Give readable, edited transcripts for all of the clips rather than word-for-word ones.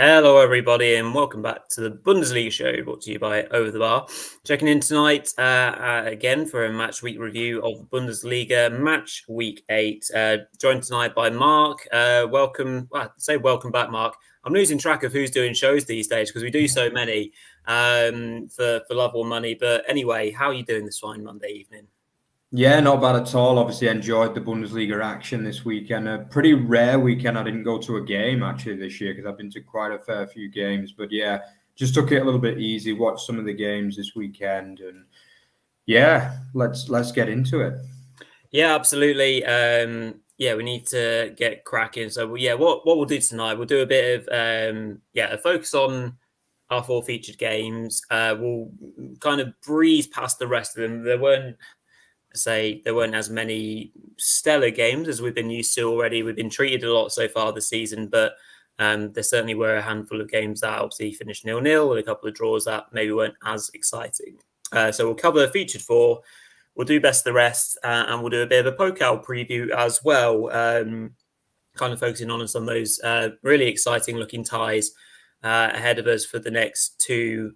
Hello, everybody, and welcome back to the Bundesliga show brought to you by Over the Bar. Checking in tonight again for a match week review of the Bundesliga match week 8. Joined tonight by Mark. Welcome back, Mark. I'm losing track of who's doing shows these days because we do so many for love or money. But anyway, how are you doing this fine Monday evening? Yeah, not bad at all. Obviously, enjoyed the Bundesliga action this weekend. A pretty rare weekend. I didn't go to a game actually this year because I've been to quite a fair few games. But yeah, just took it a little bit easy. Watched some of the games this weekend, and yeah, let's get into it. Yeah, absolutely. We need to get cracking. So, what we'll do tonight, we'll do a bit of a focus on our 4 featured games. We'll kind of breeze past the rest of them. There weren't as many stellar games as we've been used to already. We've been treated a lot so far this season, but there certainly were a handful of games that obviously finished 0-0 and a couple of draws that maybe weren't as exciting. So we'll cover the featured 4. We'll do best of the rest, and we'll do a bit of a Pokal preview as well, kind of focusing on some of those really exciting looking ties ahead of us for the next 2,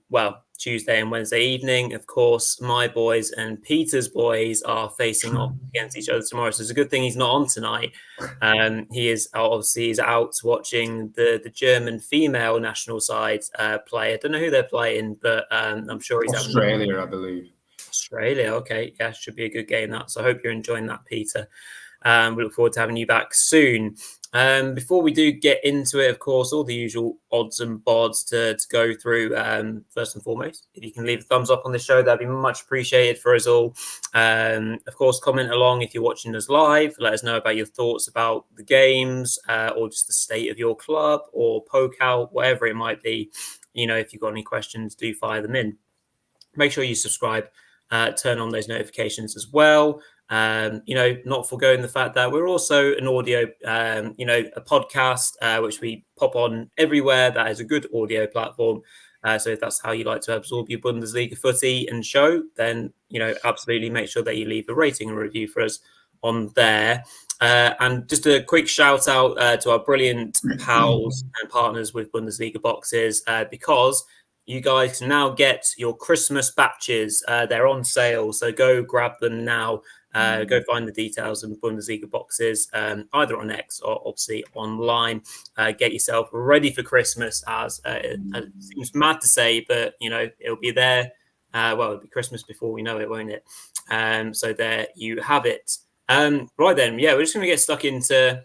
Tuesday and Wednesday evening. Of course, my boys and Peter's boys are facing off against each other tomorrow. So it's a good thing he's not on tonight. He's out watching the German female national side play. I don't know who they're playing, but I'm sure he's Australia, I believe. Australia, okay. Yeah, should be a good game that. So I hope you're enjoying that, Peter. We look forward to having you back soon. Before we do get into it, of course, all the usual odds and bods to go through. First and foremost, if you can leave a thumbs up on the show, that'd be much appreciated for us all. Of course, comment along if you're watching us live. Let us know about your thoughts about the games or just the state of your club or Pokal, whatever it might be. If you've got any questions, do fire them in. Make sure you subscribe. Turn on those notifications as well. Not forgoing the fact that we're also an audio, a podcast, which we pop on everywhere. That is a good audio platform. So if that's how you like to absorb your Bundesliga footy and show, then, absolutely make sure that you leave a rating and review for us on there. And just a quick shout out to our brilliant pals and partners with Bundesliga boxes, because you guys can now get your Christmas batches. They're on sale, so go grab them now. Go find the details in Bundesliga boxes, either on X or obviously online. Get yourself ready for Christmas, as it seems mad to say, but it'll be there. It'll be Christmas before we know it, won't it? So there you have it. Right then, we're just going to get stuck into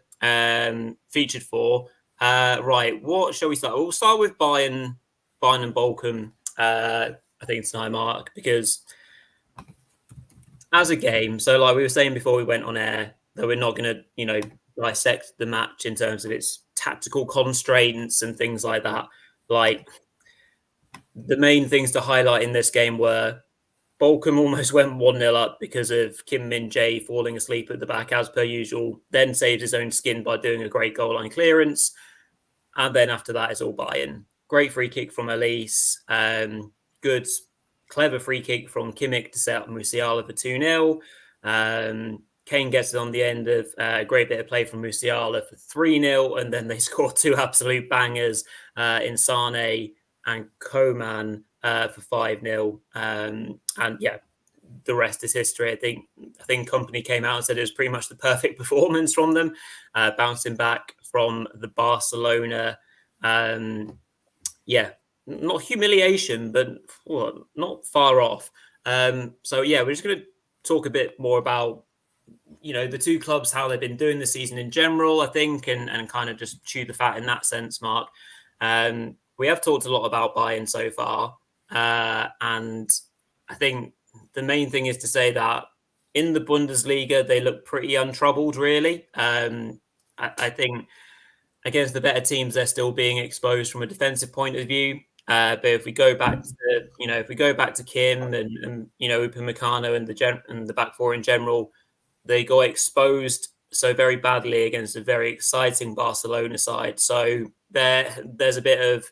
featured 4. Right, what shall we start? We'll start with Bayern and Bochum, I think tonight, Mark, because as a game, so like we were saying before we went on air, that we're not going to, dissect the match in terms of its tactical constraints and things like that. Like, the main things to highlight in this game were Bochum almost went 1-0 up because of Kim Min-jae falling asleep at the back as per usual, then saved his own skin by doing a great goal line clearance. And then after that, it's all Bayern. Great free kick from Elise. Good, clever free kick from Kimmich to set up Musiala for 2-0. Kane gets it on the end of a great bit of play from Musiala for 3-0. And then they score 2 absolute bangers in Sane and Coman for 5-0. The rest is history. I think Company came out and said it was pretty much the perfect performance from them, bouncing back from the Barcelona not humiliation, but not far off. We're just going to talk a bit more about, the 2 clubs, how they've been doing the season in general, I think, and kind of just chew the fat in that sense, Mark. We have talked a lot about Bayern so far, and I think the main thing is to say that in the Bundesliga, they look pretty untroubled, really. I think against the better teams, they're still being exposed from a defensive point of view. But if we go back to Kim and Upamecano and the back 4 in general, they got exposed so very badly against a very exciting Barcelona side. So there's a bit of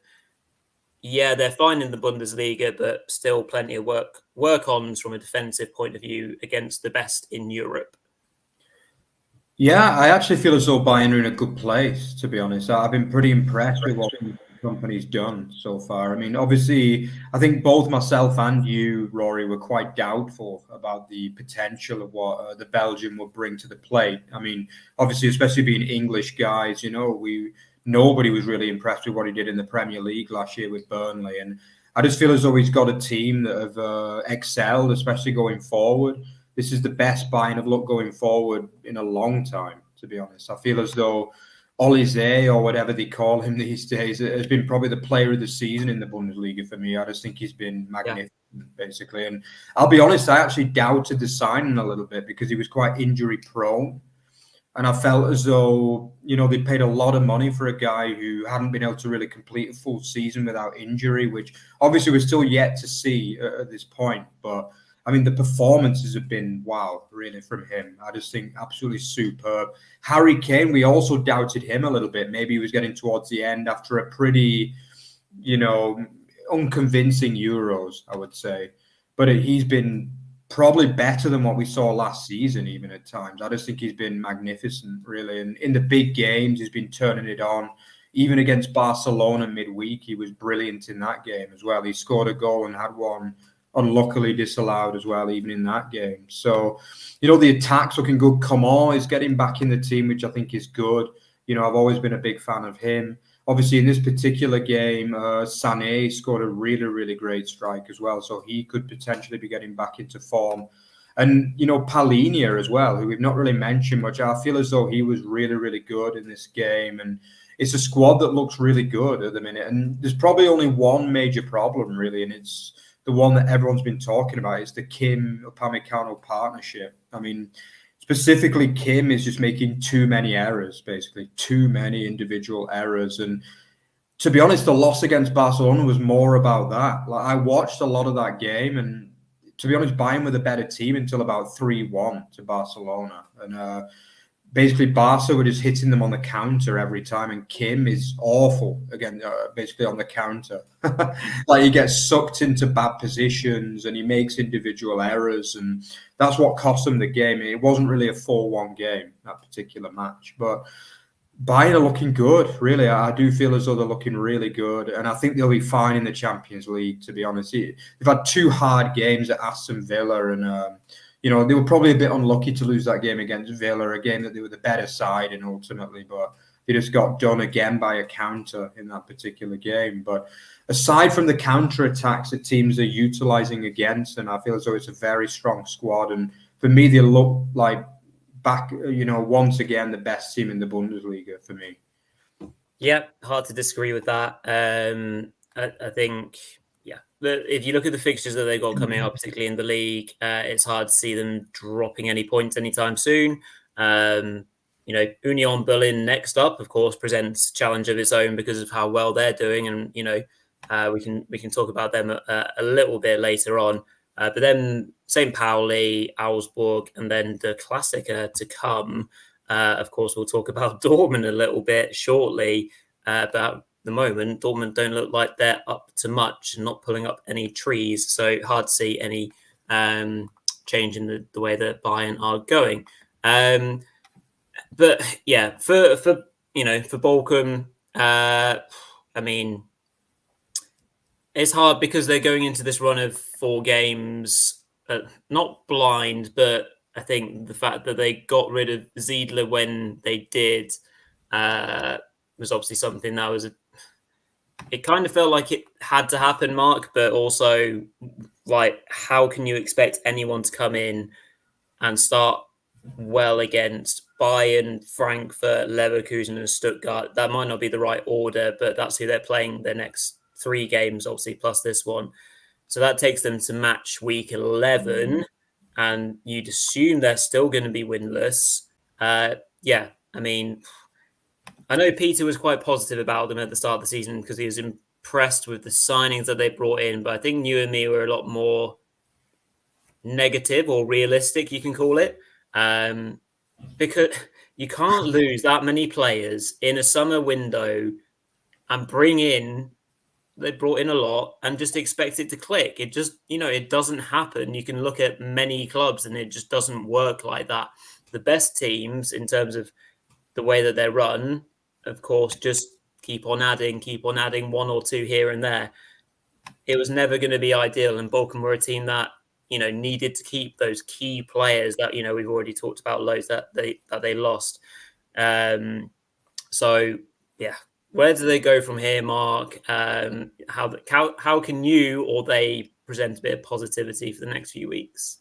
they're fine in the Bundesliga, but still plenty of work on from a defensive point of view against the best in Europe. Yeah, I actually feel as though Bayern are in a good place, to be honest. I've been pretty impressed with what we've company's done so far. I mean, obviously, I think both myself and you, Rory, were quite doubtful about the potential of what the Belgian would bring to the plate. I mean, obviously, especially being English guys, nobody was really impressed with what he did in the Premier League last year with Burnley. And I just feel as though he's got a team that have excelled, especially going forward. This is the best Bayern have looked going forward in a long time, to be honest. I feel as though Olise, or whatever they call him these days, has been probably the player of the season in the Bundesliga for me. I just think he's been magnificent, basically. And I'll be honest, I actually doubted the signing a little bit because he was quite injury prone. And I felt as though, they paid a lot of money for a guy who hadn't been able to really complete a full season without injury, which obviously we're still yet to see at this point. But I mean, the performances have been, wow, really, from him. I just think absolutely superb. Harry Kane, we also doubted him a little bit. Maybe he was getting towards the end after a pretty, unconvincing Euros, I would say. But he's been probably better than what we saw last season, even at times. I just think he's been magnificent, really. And in the big games, he's been turning it on. Even against Barcelona midweek, he was brilliant in that game as well. He scored a goal and had one unluckily disallowed as well, even in that game. So, the attack's looking good. Coman is getting back in the team, which I think is good. I've always been a big fan of him. Obviously, in this particular game, Sané scored a really, really great strike as well. So he could potentially be getting back into form. And, Palhinha as well, who we've not really mentioned much. I feel as though he was really, really good in this game. And it's a squad that looks really good at the minute. And there's probably only one major problem, really, and it's the one that everyone's been talking about. Is the Kim-Upamecano partnership. I mean, specifically, Kim is just making too many errors, basically, too many individual errors. And to be honest, the loss against Barcelona was more about that. Like, I watched a lot of that game, and to be honest, Bayern were the better team until about 3-1 to Barcelona. And basically, Barca were just hitting them on the counter every time, and Kim is awful again, basically on the counter. Like, he gets sucked into bad positions and he makes individual errors, and that's what cost them the game. It wasn't really a 4-1 game, that particular match, but Bayern are looking good, really. I do feel as though they're looking really good, and I think they'll be fine in the Champions League, to be honest. They've had 2 hard games at Aston Villa, and they were probably a bit unlucky to lose that game against Villa, a game that they were the better side in ultimately, but they just got done again by a counter in that particular game. But aside from the counter-attacks that teams are utilising against, and I feel as though it's a very strong squad, and for me, they look like back, once again, the best team in the Bundesliga for me. Yeah, hard to disagree with that. I think... if you look at the fixtures that they've got coming up, particularly in the league, it's hard to see them dropping any points anytime soon. Union Berlin next up, of course, presents a challenge of its own because of how well they're doing, and we can talk about them a little bit later on. But then St. Pauli, Augsburg, and then the Klassiker to come. Of course, we'll talk about Dortmund a little bit shortly, but the moment, Dortmund don't look like they're up to much and not pulling up any trees. So hard to see any change in the way that Bayern are going. But yeah, for Bochum, I mean, it's hard because they're going into this run of 4 games, not blind, but I think the fact that they got rid of Ziedler when they did was obviously something that was it kind of felt like it had to happen, Mark, but also, like, how can you expect anyone to come in and start well against Bayern, Frankfurt, Leverkusen, and Stuttgart? That might not be the right order, but that's who they're playing their next 3 games, obviously, plus this one. So that takes them to match week 11, and you'd assume they're still going to be winless. Yeah, I mean, I know Peter was quite positive about them at the start of the season because he was impressed with the signings that they brought in, but I think you and me were a lot more negative or realistic, you can call it, because you can't lose that many players in a summer window and they brought in a lot and just expect it to click. It just, it doesn't happen. You can look at many clubs and it just doesn't work like that. The best teams, in terms of the way that they're run, of course, just keep on adding one or two here and there. It was never going to be ideal. And Bochum were a team that, needed to keep those key players that, we've already talked about loads that they lost. So, yeah, where do they go from here, Mark? How can you or they present a bit of positivity for the next few weeks?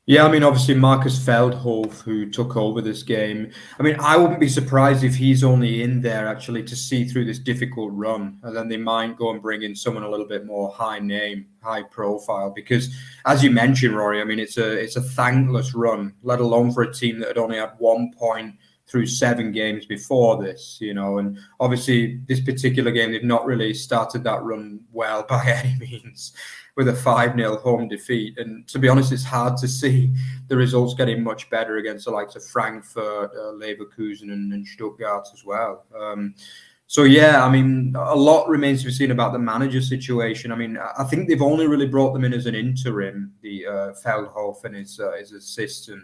Yeah, I mean, obviously Marcus Feldhof, who took over this game. I mean, I wouldn't be surprised if he's only in there actually to see through this difficult run, and then they might go and bring in someone a little bit more high name, high profile. Because, as you mentioned, Rory, I mean, it's a thankless run, let alone for a team that had only had 1 point through 7 games before this, and obviously this particular game, they've not really started that run well by any means, with a 5-0 home defeat. And to be honest, it's hard to see the results getting much better against the likes of Frankfurt, Leverkusen and Stuttgart as well. So, yeah, I mean, a lot remains to be seen about the manager situation. I mean, I think they've only really brought them in as an interim, the Feldhof and his assistant.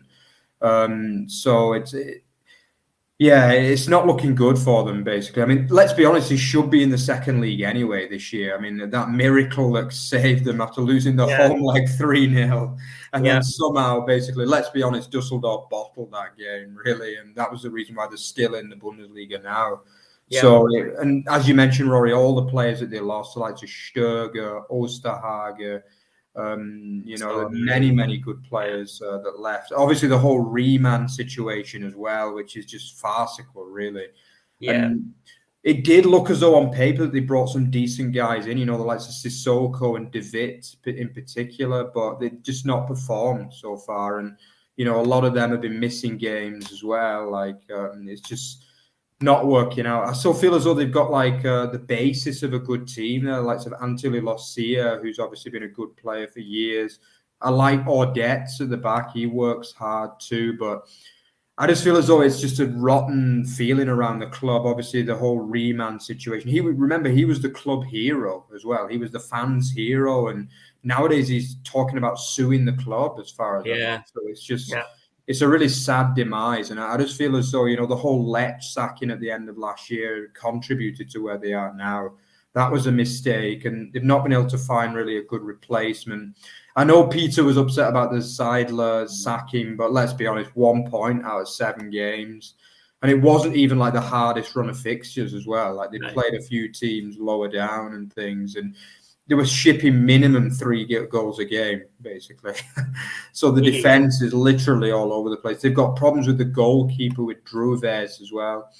Yeah, it's not looking good for them, basically. I mean, let's be honest, he should be in the second league anyway this year. I mean, that miracle that saved them after losing the home leg 3-0. And then somehow, basically, let's be honest, Dusseldorf bottled that game, really. And that was the reason why they're still in the Bundesliga now. Yeah. So, and as you mentioned, Rory, all the players that they lost, like Sturger, Osterhage, many good players that left. Obviously, the whole Riemann situation as well, which is just farcical, really. Yeah. And it did look as though on paper that they brought some decent guys in, the likes of Sissoko and De Witt in particular, but they've just not performed so far. And, a lot of them have been missing games as well. Like, it's just not working out. I still feel as though they've got the basis of a good team there, like Antili Lucia, who's obviously been a good player for years. I like Ordetz at the back. He works hard too, but I just feel as though it's just a rotten feeling around the club. Obviously, the whole Riemann situation. He was the club hero as well. He was the fans' hero, and nowadays he's talking about suing the club as far as I know. So it's just... Yeah. It's a really sad demise, and I just feel as though, the whole Lech sacking at the end of last year contributed to where they are now. That was a mistake, and they've not been able to find really a good replacement. I know Peter was upset about the Seidler sacking, but let's be honest, 1 point out of 7 games. And it wasn't even the hardest run of fixtures as well. Like, they played a few teams lower down and things, and they were shipping minimum 3 goals a game, basically. So the defense is literally all over the place. They've got problems with the goalkeeper, with Druves as well.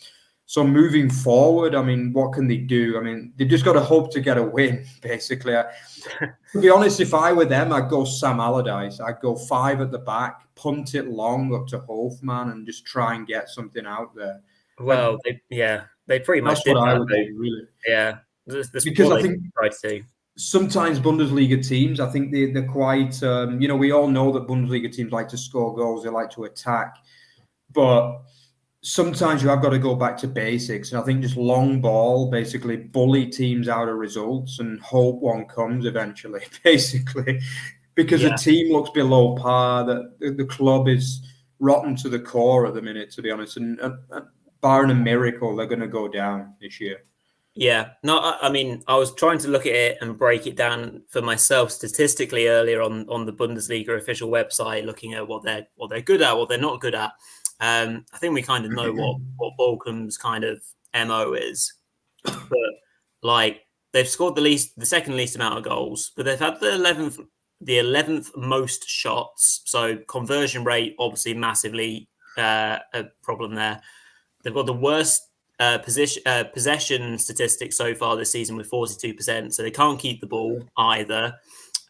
So moving forward, I mean, what can they do? I mean, they've just got to hope to get a win, basically. To be honest, if I were them, I'd go Sam Allardyce. I'd go 5 at the back, punt it long up to Hofmann, and just try and get something out there. Well, they pretty much did what that. I would do, really. Yeah. Because I think... Sometimes Bundesliga teams, I think they're quite, we all know that Bundesliga teams like to score goals, they like to attack, but sometimes you have got to go back to basics. And I think just long ball, basically bully teams out of results and hope one comes eventually, basically, because the team looks below par, that the club is rotten to the core at the minute, to be honest. And barring a miracle, they're going to go down this year. Yeah, no, I mean, I was trying to look at it and break it down for myself statistically earlier on the Bundesliga official website, looking at what they're good at, what they're not good at. I think we kind of know what Bochum's kind of MO is, but they've scored the second least amount of goals, but they've had the 11th most shots. So conversion rate obviously massively a problem there. They've got the worst possession statistics so far this season with 42%, so they can't keep the ball either.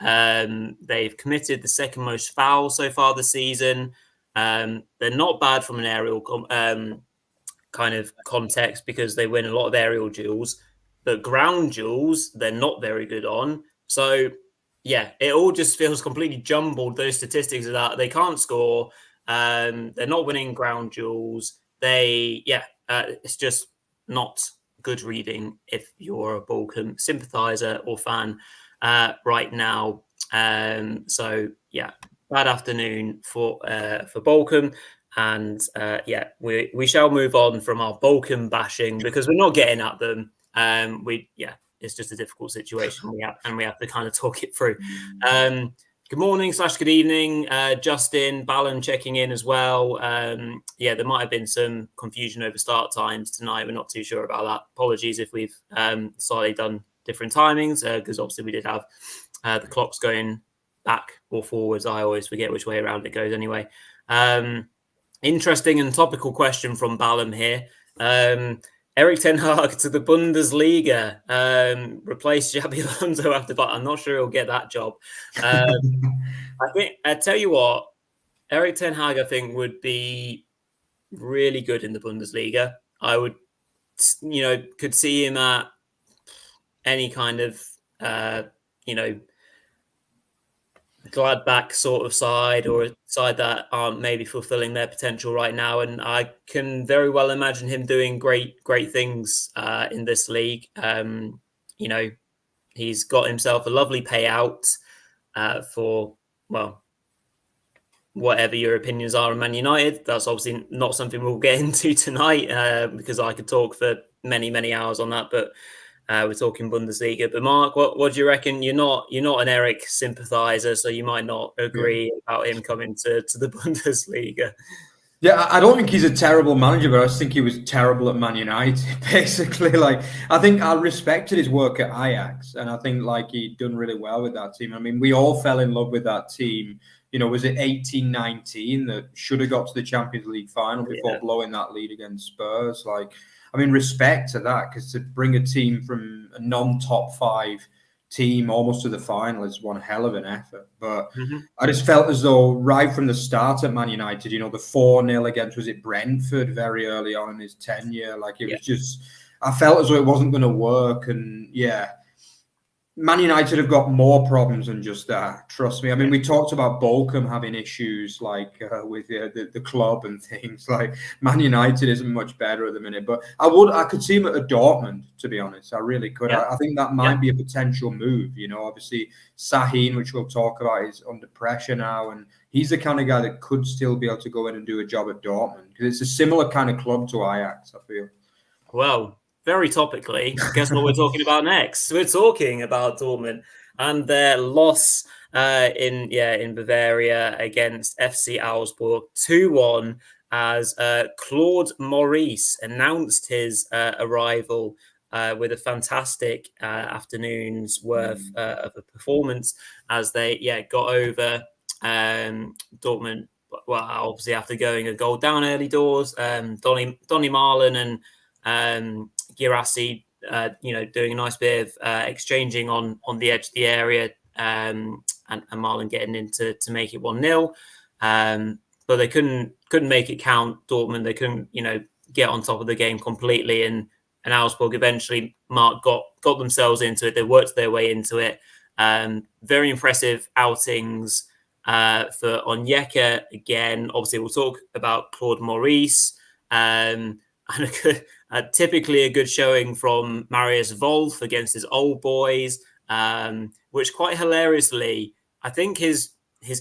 They've committed the second most fouls so far this season. They're not bad from an aerial kind of context because they win a lot of aerial duels, but ground duels they're not very good on. So yeah, it all just feels completely jumbled. Those statistics are that they can't score. They're not winning ground duels. It's just not good reading if you're a Bochum sympathiser or fan right now. So yeah, bad afternoon for Bochum. And we shall move on from our Bochum bashing because we're not getting at them. It's just a difficult situation we have to kind of talk it through. Good morning / good evening, Justin Ballum checking in as well. There might have been some confusion over start times tonight. We're not too sure about that. Apologies if we've slightly done different timings because obviously we did have the clocks going back or forwards. I always forget which way around it goes anyway. Interesting and topical question from Ballum here. Erik ten Hag to the Bundesliga, replace Xabi Alonso after, but I'm not sure he'll get that job. I tell you what, Erik ten Hag, I think, would be really good in the Bundesliga. I would, could see him at any kind of, Gladbach sort of side or a side that aren't maybe fulfilling their potential right now. And I can very well imagine him doing great things in this league. He's got himself a lovely payout for, well, whatever your opinions are on Man United. That's obviously not something we'll get into tonight because I could talk for many, many hours on that. But we're talking Bundesliga. But Mark, what do you reckon? You're not an Erik sympathiser, so you might not agree about him coming to the Bundesliga. Yeah, I don't think he's a terrible manager, but I just think he was terrible at Man United, basically. I think I respected his work at Ajax, and I think he'd done really well with that team. I mean, we all fell in love with that team. Was it 18-19 that should have got to the Champions League final before blowing that lead against Spurs? Respect to that, because to bring a team from a non-top 5 team almost to the final is one hell of an effort. But I just felt as though right from the start at Man United, the 4-0 against, was it Brentford very early on in his tenure? Was just, I felt as though it wasn't going to work. And Man United have got more problems than just that. Trust me. I mean, we talked about Bochum having issues with the club and things. Man United isn't much better at the minute, but I could see him at a Dortmund, to be honest. I really could. Yeah. I think that might be a potential move. Obviously Sahin, which we'll talk about, is under pressure now, and he's the kind of guy that could still be able to go in and do a job at Dortmund because it's a similar kind of club to Ajax, I feel. Well, very topically, guess what we're talking about next? We're talking about Dortmund and their loss in Bavaria against FC Augsburg 2-1 as Claude Maurice announced his arrival with a fantastic afternoon's worth of a performance as they got over Dortmund. Well, obviously after going a goal down early doors, Donny Marlon and Girassi, doing a nice bit of exchanging on the edge of the area, and Marlon getting in to make it 1-0. But they couldn't make it count. Dortmund, they couldn't, get on top of the game completely. And Augsburg eventually, Mark got themselves into it. They worked their way into it. Very impressive outings for Onyeka again. Obviously, we'll talk about Claude Maurice. And typically a good showing from Marius Wolf against his old boys, which quite hilariously, I think his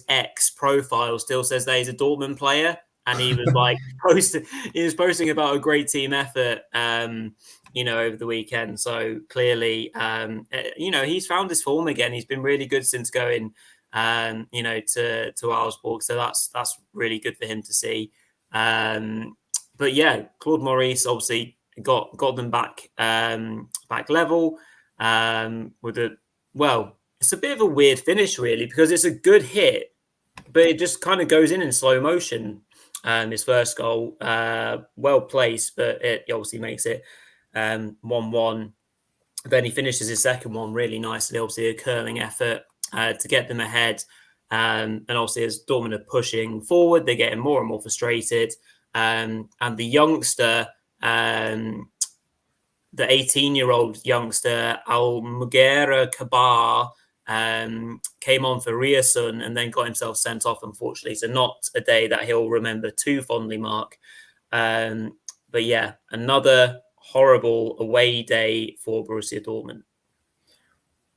ex profile still says that he's a Dortmund player, and he was posting about a great team effort, over the weekend. So clearly, he's found his form again. He's been really good since going, to Augsburg. So that's really good for him to see. But Claude Maurice obviously got them back level with it's a bit of a weird finish really because it's a good hit, but it just kind of goes in slow motion. His first goal, well placed, but it obviously makes it 1-1. Then he finishes his second one really nicely. Obviously a curling effort to get them ahead, and obviously as Dortmund are pushing forward, they're getting more and more frustrated. And the youngster, the 18-year-old youngster, Almugera Kabar, came on for Riasun and then got himself sent off, unfortunately. So not a day that he'll remember too fondly, Mark. But another horrible away day for Borussia Dortmund.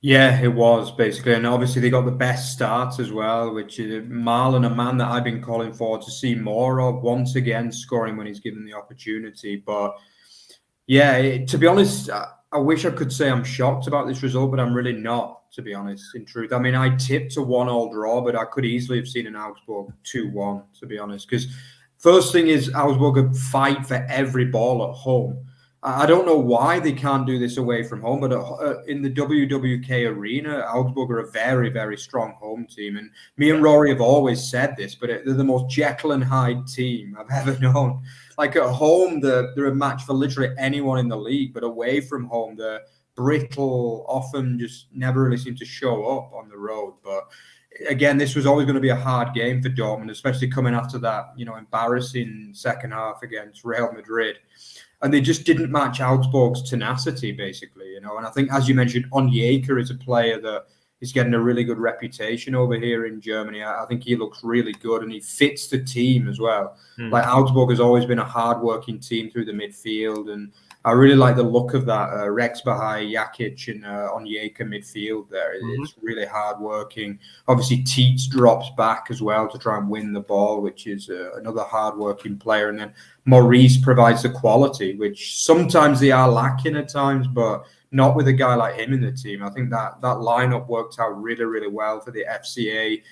Yeah, it was basically, and obviously they got the best start as well, which is Marlon, a man that I've been calling for to see more of, once again scoring when he's given the opportunity. But yeah, to be honest, I wish I could say I'm shocked about this result, but I'm really not, to be honest, in truth. I mean, I tipped a 1-1 draw, but I could easily have seen an Augsburg 2-1, to be honest. Because first thing is, Augsburg fight for every ball at home. I don't know why they can't do this away from home, but in the WWK arena, Augsburg are a very, very strong home team. And me and Rory have always said this, but they're the most Jekyll and Hyde team I've ever known. Like at home, they're a match for literally anyone in the league, but away from home, they're brittle, often just never really seem to show up on the road. But again, this was always going to be a hard game for Dortmund, especially coming after that, embarrassing second half against Real Madrid. And they just didn't match Augsburg's tenacity, basically, And I think, as you mentioned, Onyeka is a player that is getting a really good reputation over here in Germany. I think he looks really good and he fits the team as well. Like Augsburg has always been a hard-working team through the midfield, and I really like the look of that Rex Bahai, Jakic, and Onyeka midfield there. It's really hard-working. Obviously, Tietz drops back as well to try and win the ball, which is another hard-working player. And then Maurice provides the quality, which sometimes they are lacking at times, but not with a guy like him in the team. I think that lineup worked out really, really well for the FCA.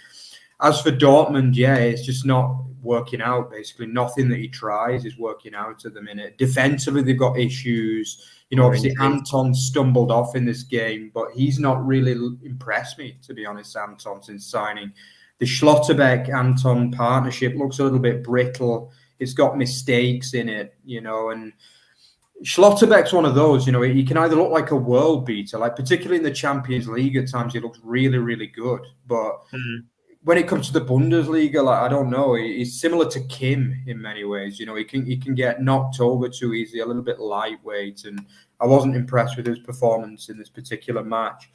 As for Dortmund, yeah, it's just not working out. Basically, nothing that he tries is working out at the minute. Defensively, they've got issues. Obviously, Anton stumbled off in this game, but he's not really impressed me, to be honest, Anton, since signing. The Schlotterbeck-Anton partnership looks a little bit brittle. It's got mistakes in it, and Schlotterbeck's one of those, he can either look like a world beater, like particularly in the Champions League at times, he looks really, really good. But when it comes to the Bundesliga, like, I don't know, he's similar to Kim in many ways. He can get knocked over too easily, a little bit lightweight, and I wasn't impressed with his performance in this particular match.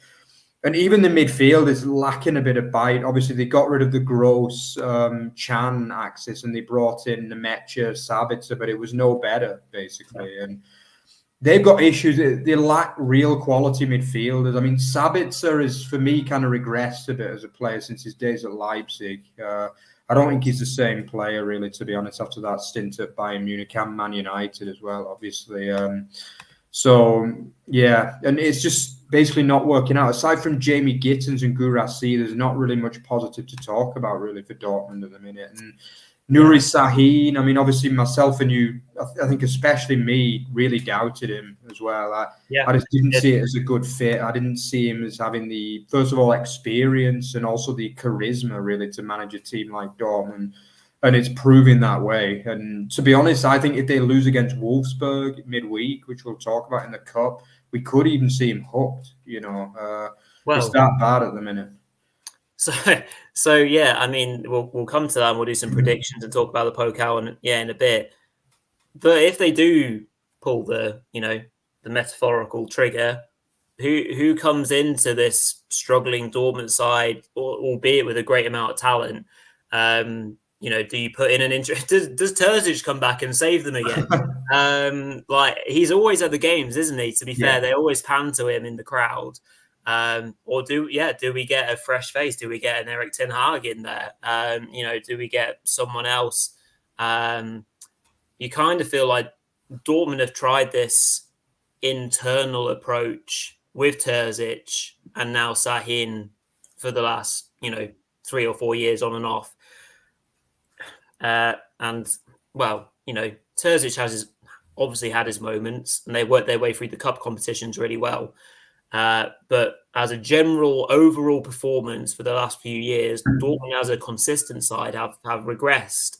And even the midfield is lacking a bit of bite. Obviously, they got rid of the Gross Chan axis and they brought in Nemecha, Sabitzer, but it was no better, basically. Yeah. And they've got issues. They lack real quality midfielders. I mean, Sabitzer is, for me, kind of regressed a bit as a player since his days at Leipzig. I don't think he's the same player, really, to be honest, after that stint at Bayern Munich and Man United as well, obviously. So, yeah, and it's just basically not working out. Aside from Jamie Gittins and Gurasi, there's not really much positive to talk about, really, for Dortmund at the minute. And Nuri Sahin, I mean, obviously myself and you, I think especially me, really doubted him as well. I just didn't see it as a good fit. I didn't see him as having the, first of all, experience and also the charisma, really, to manage a team like Dortmund. And it's proving that way. And to be honest, I think if they lose against Wolfsburg midweek, which we'll talk about in the Cup, we could even see him hooked. It's that bad at the minute. So yeah, I mean, we'll come to that and we'll do some predictions and talk about the Pokal in a bit. But if they do pull the metaphorical trigger, who comes into this struggling Dortmund side, albeit with a great amount of talent? Do you put in an interest? Does Terzic come back and save them again? Like, he's always at the games, isn't he? To be fair, they always pan to him in the crowd. Or do we get a fresh face? Do we get an Erik ten Hag in there? Do we get someone else? You kind of feel like Dortmund have tried this internal approach with Terzic and now Sahin for the last 3 or 4 years on and off. Terzic has obviously had his moments, and they worked their way through the cup competitions really well. But as a general overall performance for the last few years, Dortmund as a consistent side have regressed.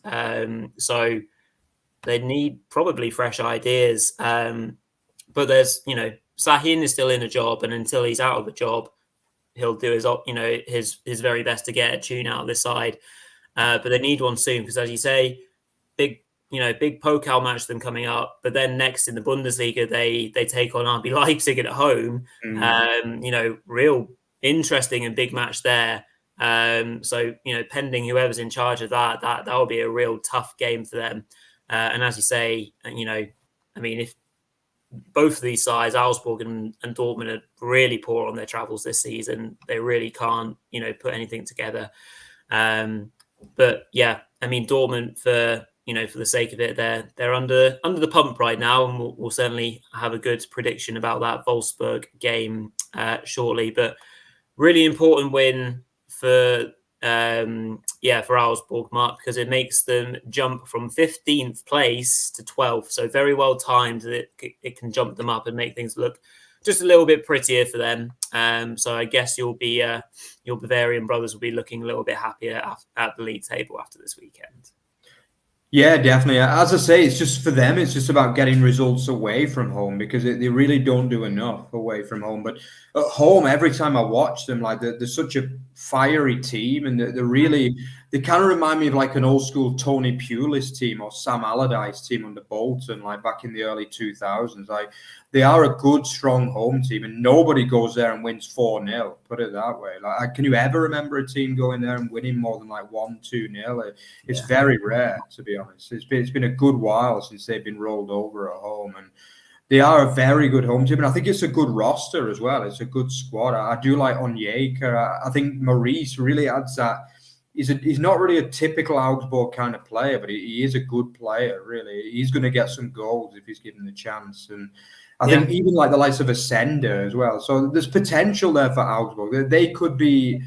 So they need probably fresh ideas. But there's, Sahin is still in a job, and until he's out of the job, he'll do his very best to get a tune out of this side. But they need one soon because, as you say, big Pokal match them coming up. But then next in the Bundesliga, they take on RB Leipzig at home. Real interesting and big match there. So pending whoever's in charge of that will be a real tough game for them. And as you say, if both of these sides, Augsburg and Dortmund, are really poor on their travels this season. They really can't, put anything together. But yeah, I mean, Dortmund, for the sake of it, they're under the pump right now, and we'll certainly have a good prediction about that Wolfsburg game shortly. But really important win for Augsburg, Mark, because it makes them jump from 15th place to 12th. So very well timed that it can jump them up and make things look just a little bit prettier for them. So I guess your Bavarian brothers will be looking a little bit happier at the league table after this weekend. Yeah, definitely. As I say, it's just for them, it's just about getting results away from home, because they really don't do enough away from home. But at home, every time I watch them, like they're such a fiery team, and they kind of remind me of like an old school Tony Pulis team or Sam Allardyce team under Bolton, like back in the early 2000s. Like they are a good, strong home team, and nobody goes there and wins 4-0. Put it that way. Like, can you ever remember a team going there and winning more than like 1-2-0? It's very rare, to be honest. It's been a good while since they've been rolled over at home, and they are a very good home team. And I think it's a good roster as well. It's a good squad. I do like Onyeka. I think Maurice really adds that. He's not really a typical Augsburg kind of player, but he is a good player, really. He's going to get some goals if he's given the chance. And I think even like the likes of Ascender as well. So there's potential there for Augsburg. They could be,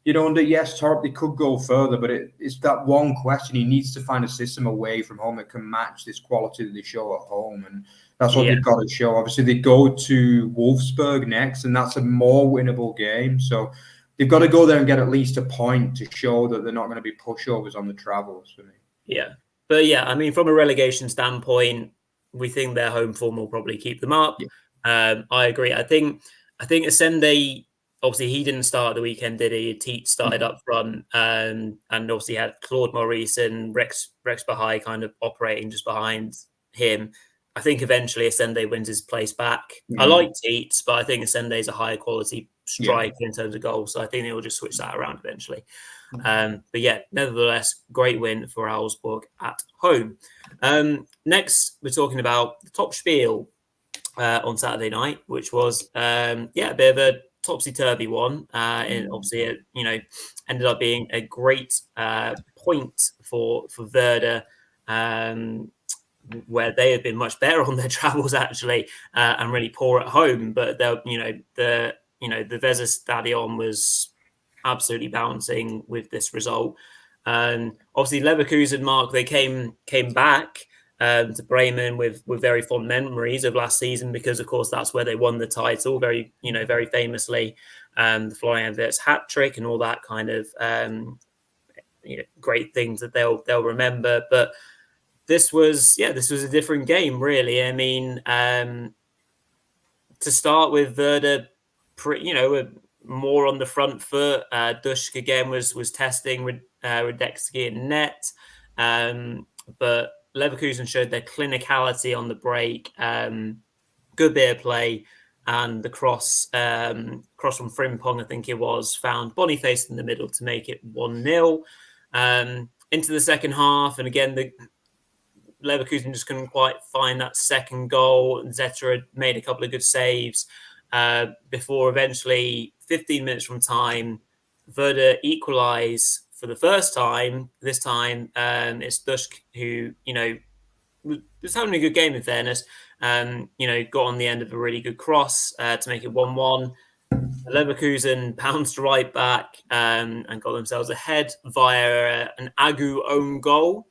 under Torp, they could go further, but it's that one question. He needs to find a system away from home that can match this quality that they show at home. And that's what they've got to show. Obviously, they go to Wolfsburg next, and that's a more winnable game. So they've got to go there and get at least a point to show that they're not going to be pushovers on the travels for me. Yeah. But I mean, from a relegation standpoint, we think their home form will probably keep them up. Yeah. I agree. I think Ascende, obviously he didn't start the weekend, did he? Teat started up front, and obviously had Claude Maurice and Rex Bahai kind of operating just behind him. I think eventually Ascende wins his place back. I like Teats, but I think Ascende is a higher quality striker in terms of goals. So I think they will just switch that around eventually. But nevertheless, great win for Augsburg at home. Next, we're talking about the top spiel on Saturday night, which was a bit of a topsy-turvy one. And obviously, it ended up being a great point for Werder, where they had been much better on their travels actually, and really poor at home. But the Weser Stadion was absolutely bouncing with this result. Obviously, Leverkusen, Mark, they came back to Bremen with very fond memories of last season, because of course that's where they won the title very famously, the Florian Wirtz hat trick and all that kind of great things that they'll remember. But this was a different game, really. I mean, to start with, Werder, more on the front foot. Dushk again was testing Radecki in net, but Leverkusen showed their clinicality on the break. Good bit of play, and the cross from Frimpong, I think it was, found Boniface in the middle to make it 1-0. Into the second half, and again the Leverkusen just couldn't quite find that second goal. Zeta had made a couple of good saves before eventually, 15 minutes from time, Werder equalise for the first time. This time, it's Dushk who, was having a good game in fairness. Got on the end of a really good cross to make it 1-1. Leverkusen bounced right back and got themselves ahead via an Agu own goal,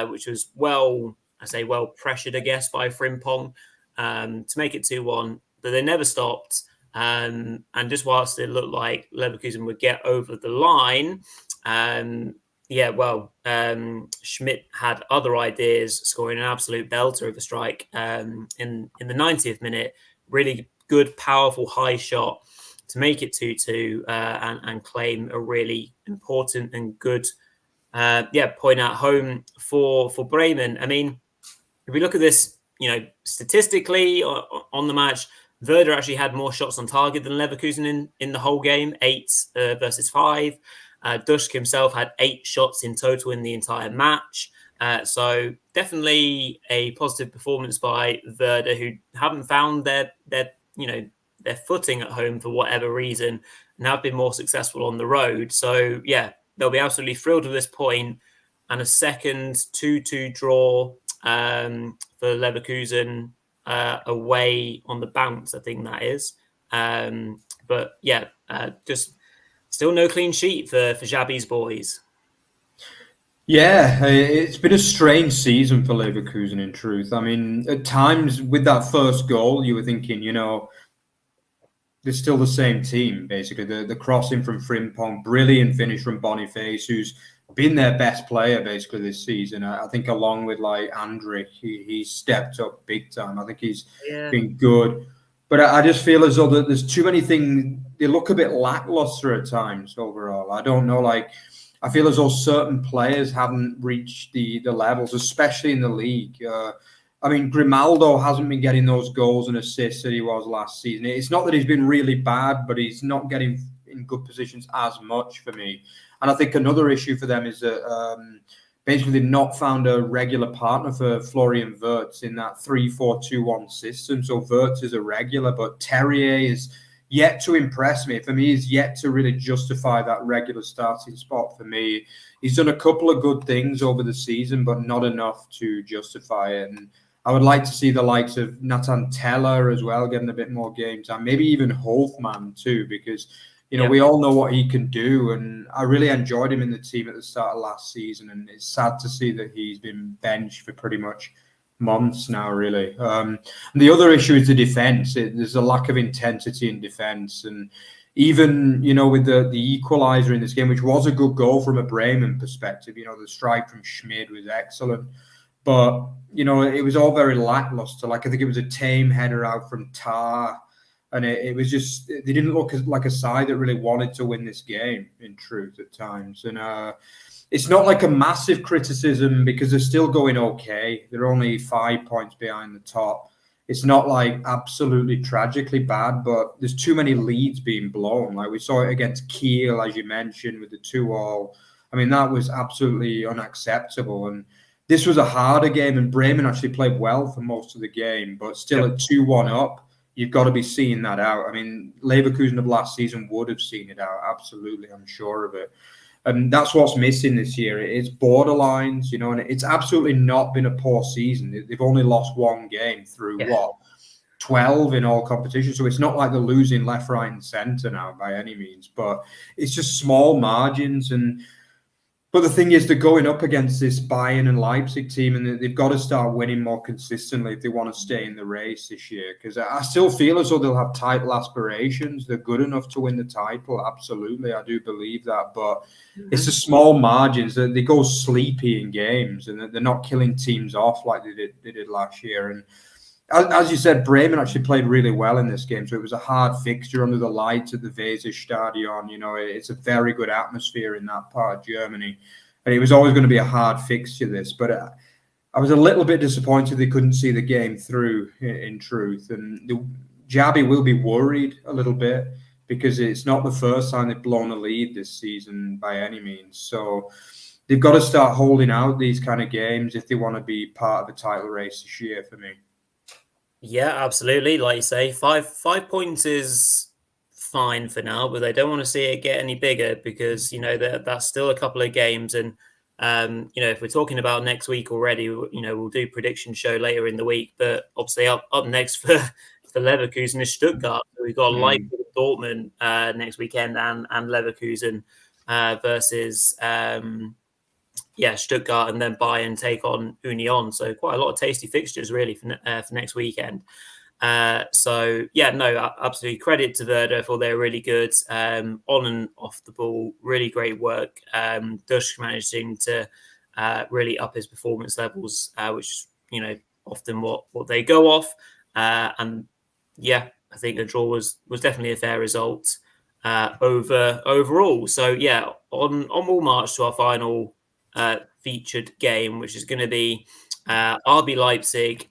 which was well pressured, I guess, by Frimpong to make it 2-1. But they never stopped. And just whilst it looked like Leverkusen would get over the line, Schmidt had other ideas, scoring an absolute belter of a strike in the 90th minute. Really good, powerful, high shot to make it 2-2 and claim a really important and good point at home for Bremen. I mean, if we look at this, statistically on the match, Werder actually had more shots on target than Leverkusen in the whole game, 8 versus 5. Dusk himself had 8 shots in total in the entire match. So definitely a positive performance by Werder, who haven't found their footing at home for whatever reason, and have been more successful on the road. So yeah, they'll be absolutely thrilled with this point, and a second 2-2 draw for Leverkusen away on the bounce, I think that is. But yeah, just still no clean sheet for Xabi's boys. Yeah, it's been a strange season for Leverkusen, in truth. I mean, at times with that first goal, you were thinking, they're still the same team, basically. The crossing from Frimpong, brilliant finish from Boniface, who's been their best player, basically, this season. I think along with, like, Andrich, he stepped up big time. I think he's been good. But I just feel as though that there's too many things. They look a bit lackluster at times overall. I don't know, like... I feel as though certain players haven't reached the levels, especially in the league. I mean, Grimaldo hasn't been getting those goals and assists that he was last season. It's not that he's been really bad, but he's not getting in good positions as much for me. And I think another issue for them is that basically they've not found a regular partner for Florian Wirtz in that 3-4-2-1 system. So Wirtz is a regular, but Terrier is... yet to impress me. For me, he's yet to really justify that regular starting spot for me. He's done a couple of good things over the season, but not enough to justify it. And I would like to see the likes of Nathan Teller as well getting a bit more game time, maybe even Hofmann too, because we all know what he can do. And I really enjoyed him in the team at the start of last season. And it's sad to see that he's been benched for pretty much months now, really. The other issue is the defense. There's a lack of intensity in defense, and even with the equalizer in this game, which was a good goal from a Bremen perspective. The strike from Schmid was excellent, but it was all very lackluster. Like, I think it was a tame header out from Tar, and it was just, they didn't look like a side that really wanted to win this game, in truth, at times. And it's not like a massive criticism because they're still going okay. They're only 5 points behind the top. It's not like absolutely tragically bad, but there's too many leads being blown. Like we saw it against Kiel, as you mentioned, with the 2-2. I mean, that was absolutely unacceptable. And this was a harder game, and Bremen actually played well for most of the game, but still at 2-1 up, you've got to be seeing that out. I mean, Leverkusen of last season would have seen it out. Absolutely, I'm sure of it. And that's what's missing this year. It's borderlines, and it's absolutely not been a poor season. They've only lost one game through 12 in all competitions. So it's not like they're losing left, right, and centre now by any means. But it's just small margins. But the thing is, they're going up against this Bayern and Leipzig team, and they've got to start winning more consistently if they want to stay in the race this year. Because I still feel as though they'll have title aspirations. They're good enough to win the title. Absolutely, I do believe that. But it's the small margins that they go sleepy in games, and they're not killing teams off like they did last year. And as you said, Bremen actually played really well in this game. So it was a hard fixture under the lights at the Weserstadion. It's a very good atmosphere in that part of Germany. And it was always going to be a hard fixture, this. But I was a little bit disappointed they couldn't see the game through, in truth. And Xabi will be worried a little bit because it's not the first time they've blown a lead this season by any means. So they've got to start holding out these kind of games if they want to be part of the title race this year for me. Yeah, absolutely. Like you say, 5 points is fine for now, but they don't want to see it get any bigger because that's still a couple of games. And if we're talking about next week already, we'll do prediction show later in the week. But obviously, up next for Leverkusen is Stuttgart. So we've got Leipzig and Dortmund next weekend, and Leverkusen versus Stuttgart, and then Bayern take on Union. So quite a lot of tasty fixtures really for next weekend. Absolutely credit to Werder for their really good on and off the ball, really great work. Dusk managing to really up his performance levels, which often what they go off. I think the draw was definitely a fair result overall. So we'll march to our final featured game, which is going to be RB Leipzig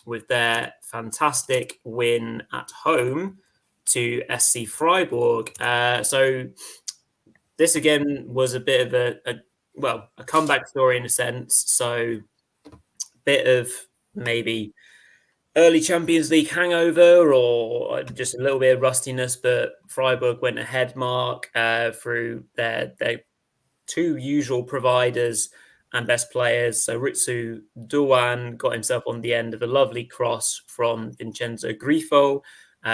with their fantastic win at home to SC Freiburg. So this again was a bit of a comeback story in a sense. So bit of maybe early Champions League hangover or just a little bit of rustiness, but Freiburg went ahead, Mark, through their two usual providers and best players. So Ritsu Duan got himself on the end of a lovely cross from Vincenzo Grifo.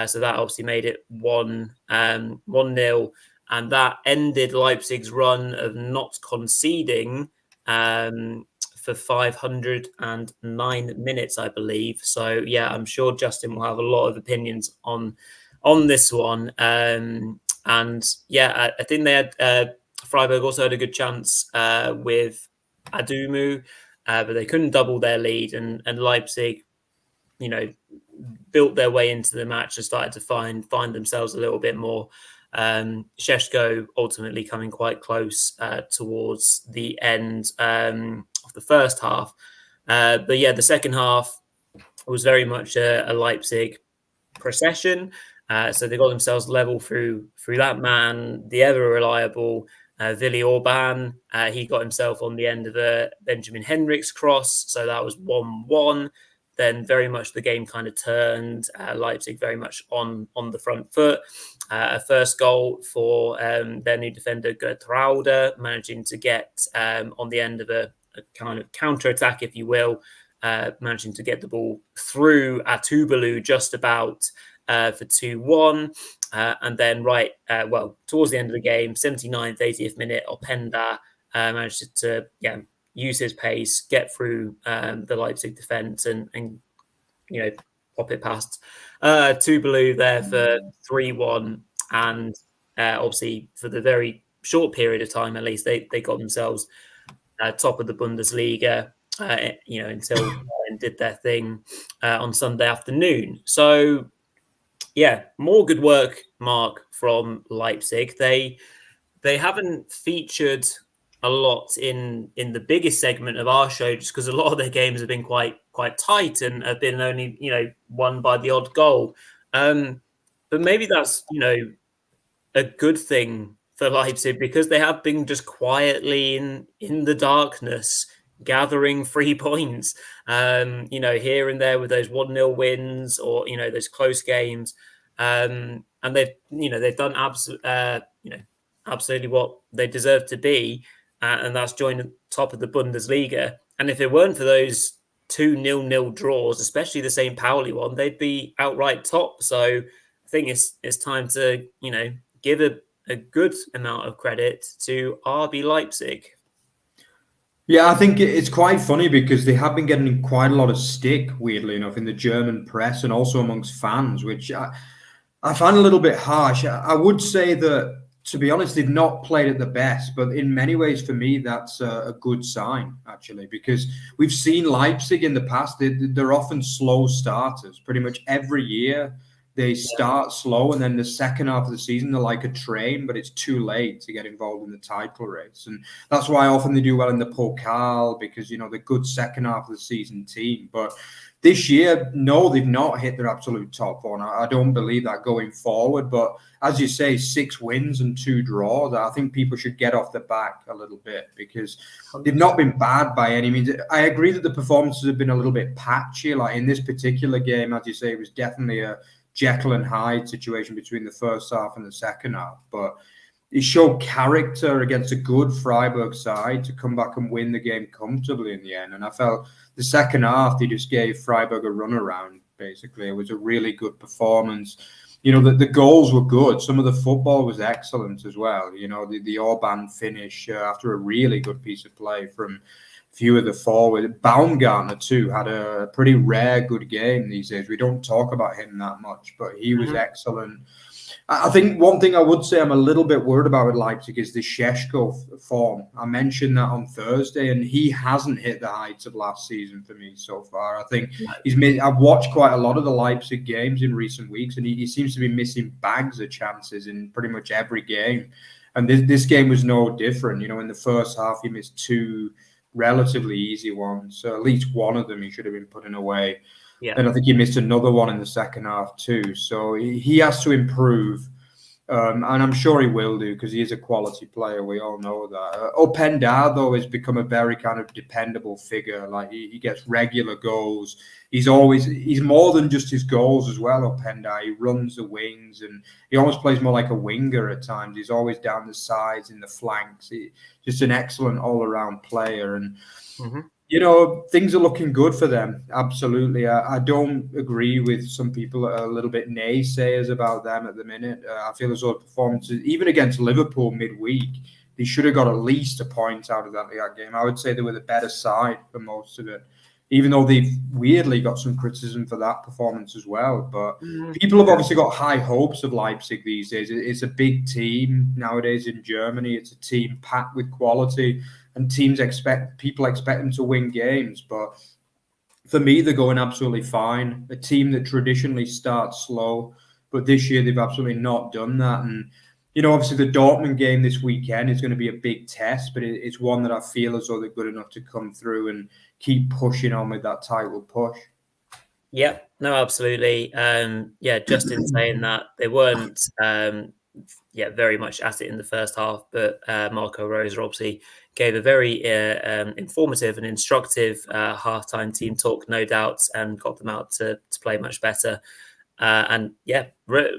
So that obviously made it 1-0. And that ended Leipzig's run of not conceding for 509 minutes, I believe. So yeah, I'm sure Justin will have a lot of opinions on this one. And yeah, I think they had Freiburg also had a good chance with Adumu, but they couldn't double their lead, and Leipzig, built their way into the match and started to find themselves a little bit more. Šeško ultimately coming quite close towards the end of the first half. But yeah, the second half was very much a Leipzig procession. So they got themselves level through that man, the ever reliable Willi Orban. He got himself on the end of a Benjamin Henrichs cross. So that was 1-1. Then very much the game kind of turned. Leipzig very much on the front foot. A first goal for their new defender, Gertrauder, managing to get on the end of a kind of counter-attack, if you will, managing to get the ball through Atubalu just about for 2-1. And then towards the end of the game, 79th, 80th minute, Openda managed to use his pace, get through the Leipzig defence and pop it past Tuvalu there for 3-1. And obviously for the very short period of time, at least, they got themselves top of the Bundesliga, until Bayern did their thing on Sunday afternoon. So, yeah, more good work, Mark, from Leipzig. They haven't featured a lot in the biggest segment of our show, just because a lot of their games have been quite tight and have been only won by the odd goal. But maybe that's a good thing for Leipzig, because they have been just quietly in the darkness gathering 3 points. Here and there with those 1-0 wins or those close games, and they've done absolutely what they deserve to be. And that's joined the top of the Bundesliga. And if it weren't for those 2 0-0 draws, especially the St. Pauli one, they'd be outright top. So I think it's time to, give a good amount of credit to RB Leipzig. Yeah, I think it's quite funny because they have been getting quite a lot of stick, weirdly enough, in the German press and also amongst fans, which I find a little bit harsh. I would say that, to be honest, they've not played at the best, but in many ways, for me, that's a good sign, actually, because we've seen Leipzig in the past. They're often slow starters. Pretty much every year, they start slow, and then the second half of the season, they're like a train, but it's too late to get involved in the title race. And that's why often they do well in the Pokal, because, they're good second half of the season team. But this year, no, they've not hit their absolute top form. I don't believe that going forward. But as you say, 6 wins and 2 draws. I think people should get off the back a little bit, because they've not been bad by any means. I agree that the performances have been a little bit patchy. Like in this particular game, as you say, it was definitely a Jekyll and Hyde situation between the first half and the second half. But it showed character against a good Freiburg side to come back and win the game comfortably in the end. And I felt the second half, they just gave Freiburg a runaround, basically. It was a really good performance. The goals were good. Some of the football was excellent as well. The Orban finish after a really good piece of play from a few of the forwards. Baumgartner, too, had a pretty rare good game these days. We don't talk about him that much, but he was excellent. I think one thing I would say I'm a little bit worried about with Leipzig is the Šeško form. I mentioned that on Thursday, and he hasn't hit the heights of last season for me so far. I think I've watched quite a lot of the Leipzig games in recent weeks, and he seems to be missing bags of chances in pretty much every game. And this game was no different. In the first half, he missed 2 relatively easy ones. So at least one of them he should have been putting away. Yeah. And I think he missed another one in the second half too. So he has to improve. And I'm sure he will do because he is a quality player. We all know that. Openda, though, has become a very kind of dependable figure. Like he gets regular goals. He's more than just his goals as well. Openda, he runs the wings and he almost plays more like a winger at times. He's always down the sides, in the flanks. Just an excellent all-around player. And things are looking good for them. Absolutely. I don't agree with some people that are a little bit naysayers about them at the minute. I feel as though performances, even against Liverpool midweek, they should have got at least a point out of that game. I would say they were the better side for most of it, even though they've weirdly got some criticism for that performance as well. But people have obviously got high hopes of Leipzig these days. It's a big team nowadays in Germany. It's a team packed with quality. And people expect them to win games. But for me, they're going absolutely fine. A team that traditionally starts slow, but this year they've absolutely not done that. And, obviously the Dortmund game this weekend is going to be a big test, but it's one that I feel as though they're good enough to come through and keep pushing on with that title push. Yeah, no, absolutely. Just in saying that they weren't very much at it in the first half, but Marco Rose obviously gave a very informative and instructive halftime team talk, no doubt, and got them out to play much better.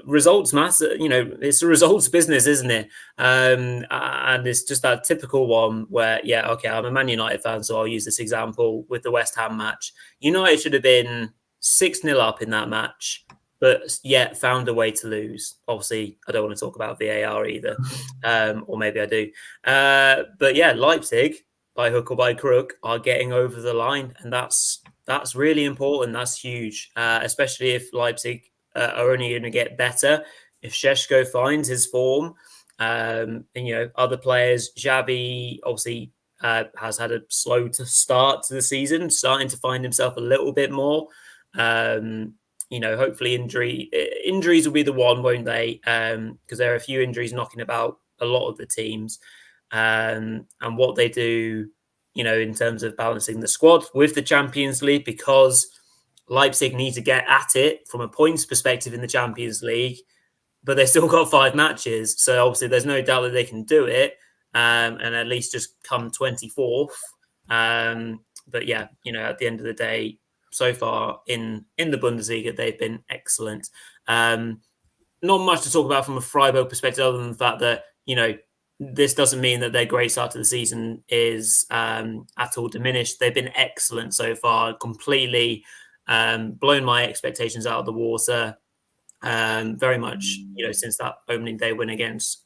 Results matter. It's a results business, isn't it? And it's just that typical one where, I'm a Man United fan, so I'll use this example with the West Ham match. United should have been 6-0 up in that match, but yet found a way to lose. Obviously, I don't want to talk about VAR either, or maybe I do. But Leipzig, by hook or by crook, are getting over the line, and that's really important. That's huge, especially if Leipzig are only going to get better. If Šeško finds his form, and other players, Xavi obviously has had a slow start to the season, starting to find himself a little bit more. Hopefully injuries will be the one, won't they? Because there are a few injuries knocking about a lot of the teams, and what they do, in terms of balancing the squad with the Champions League, because Leipzig need to get at it from a points perspective in the Champions League, but they've still got 5 matches. So obviously there's no doubt that they can do it, and at least just come 24th. But at the end of the day, so far in the Bundesliga, they've been excellent. Not much to talk about from a Freiburg perspective, other than the fact that, this doesn't mean that their great start to the season is at all diminished. They've been excellent so far, completely blown my expectations out of the water. Very much, since that opening day win against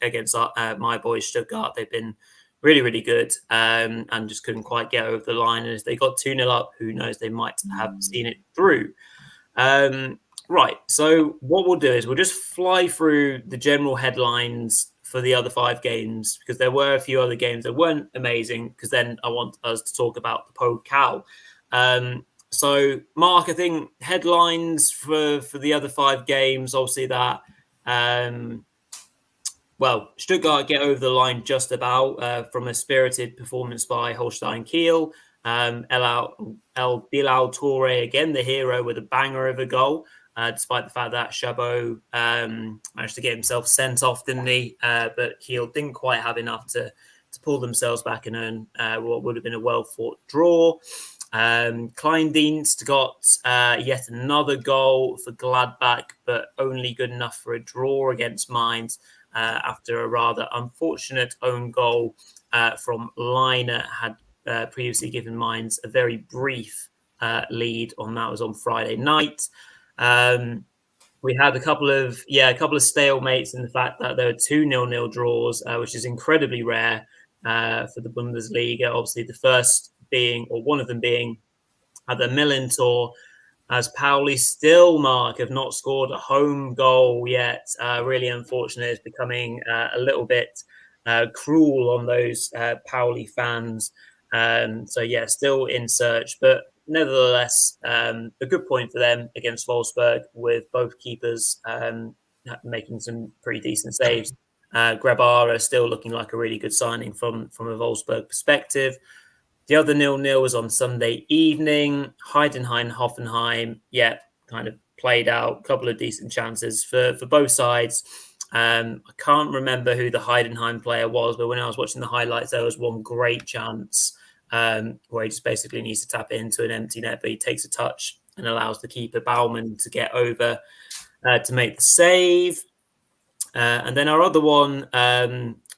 my boys Stuttgart, they've been really, really good, and just couldn't quite get over the line. And if they got 2-0 up, who knows, they might have seen it through. Right, so what we'll do is we'll just fly through the general headlines for the other 5 games, because there were a few other games that weren't amazing, because then I want us to talk about the Pokal. So, Mark, I think headlines for the other 5 games, obviously that, Stuttgart get over the line just about from a spirited performance by Holstein Kiel. El Bilal Toure, again, the hero, with a banger of a goal, despite the fact that Chabot managed to get himself sent off, didn't he? But Kiel didn't quite have enough to pull themselves back and earn what would have been a well-fought draw. Kleindienst got yet another goal for Gladbach, but only good enough for a draw against Mainz after a rather unfortunate own goal from Leiner had previously given Mainz a very brief lead on that. Was on Friday night. We had a couple of stalemates in the fact that there were 2 0-0 draws, which is incredibly rare for the Bundesliga. Obviously, the first being, or one of them being, at the Millantor, as Pauli still, Mark, have not scored a home goal yet. Really unfortunate. It's becoming a little bit cruel on those Pauli fans. Still in search, but nevertheless, a good point for them against Wolfsburg, with both keepers making some pretty decent saves. Grabara still looking like a really good signing from a Wolfsburg perspective. The other 0-0 was on Sunday evening. Heidenheim, Hoffenheim, kind of played out. A couple of decent chances for both sides. I can't remember who the Heidenheim player was, but when I was watching the highlights, there was one great chance where he just basically needs to tap it into an empty net, but he takes a touch and allows the keeper Baumann to get over to make the save. And then our other one,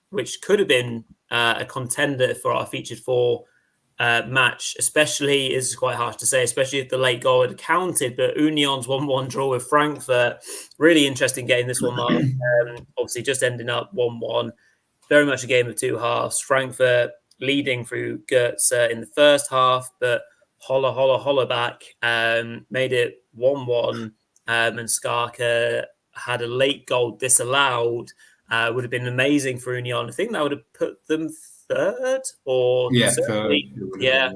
which could have been a contender for our featured four match, especially is quite harsh to say, especially if the late goal had counted, but Union's 1-1 draw with Frankfurt. Really interesting game, this one, Mark. Obviously just ending up 1-1. Very much a game of two halves. Frankfurt leading through Goetze in the first half, but holla back made it 1-1, and Skarke had a late goal disallowed. Would have been amazing for Union. I think that would have put them third or third. Yeah.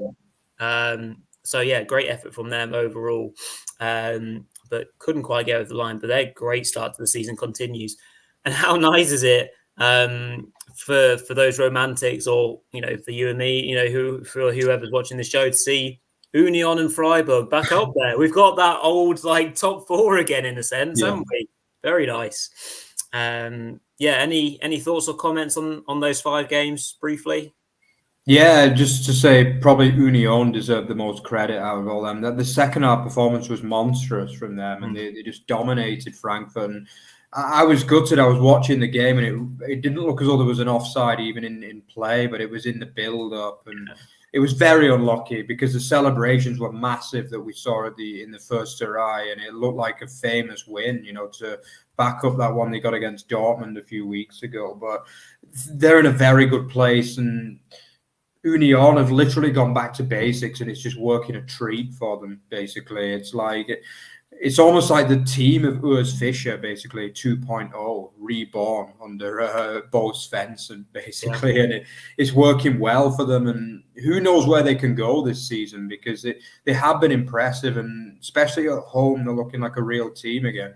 So yeah, great effort from them overall, but couldn't quite get over the line. But their great start to the season continues. And how nice is it for those romantics, or for you and me, for whoever's watching the show, to see Union and Freiburg back up there. We've got that old top four again in a sense, haven't we? Very nice. Any thoughts or comments on those 5 games briefly? Yeah, just to say, probably Union deserved the most credit out of all them. The second half performance was monstrous from them, and they just dominated Frankfurt. And I was gutted. I was watching the game, and it didn't look as though there was an offside even in play, but it was in the build-up, and it was very unlucky because the celebrations were massive that we saw in the first try, and it looked like a famous win, to back up that one they got against Dortmund a few weeks ago. But they're in a very good place, and Union have literally gone back to basics, and it's just working a treat for them. Basically, it's almost like the team of Urs Fischer, basically 2.0 reborn under Bo Svensson, basically, and it's working well for them. And who knows where they can go this season, because they have been impressive, and especially at home, they're looking like a real team again.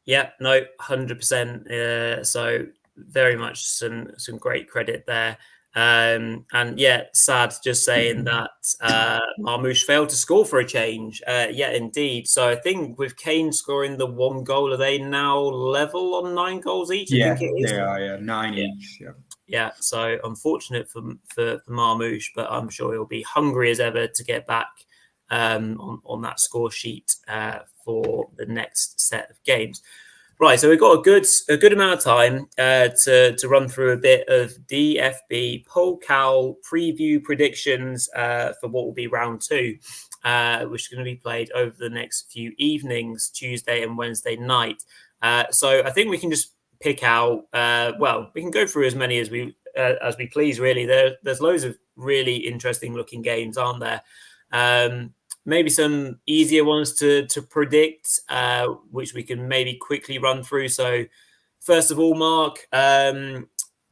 Yeah, no, 100%. So very much some great credit there. And yeah, sad just saying that Marmoush failed to score for a change. Yeah, indeed. So I think with Kane scoring the 1 goal, are they now level on 9 goals each? I think it is. They are, 9 each. Yeah, so unfortunate for Marmoush, but I'm sure he'll be hungry as ever to get back on that score sheet for the next set of games. Right, so we've got a good amount of time to run through a bit of DFB Pokal preview predictions for what will be round 2, which is going to be played over the next few evenings, Tuesday and Wednesday night. So I think we can just pick out. We can go through as many as we please. Really, there's loads of really interesting looking games, aren't there? Maybe some easier ones to predict, which we can maybe quickly run through. So, first of all, Mark,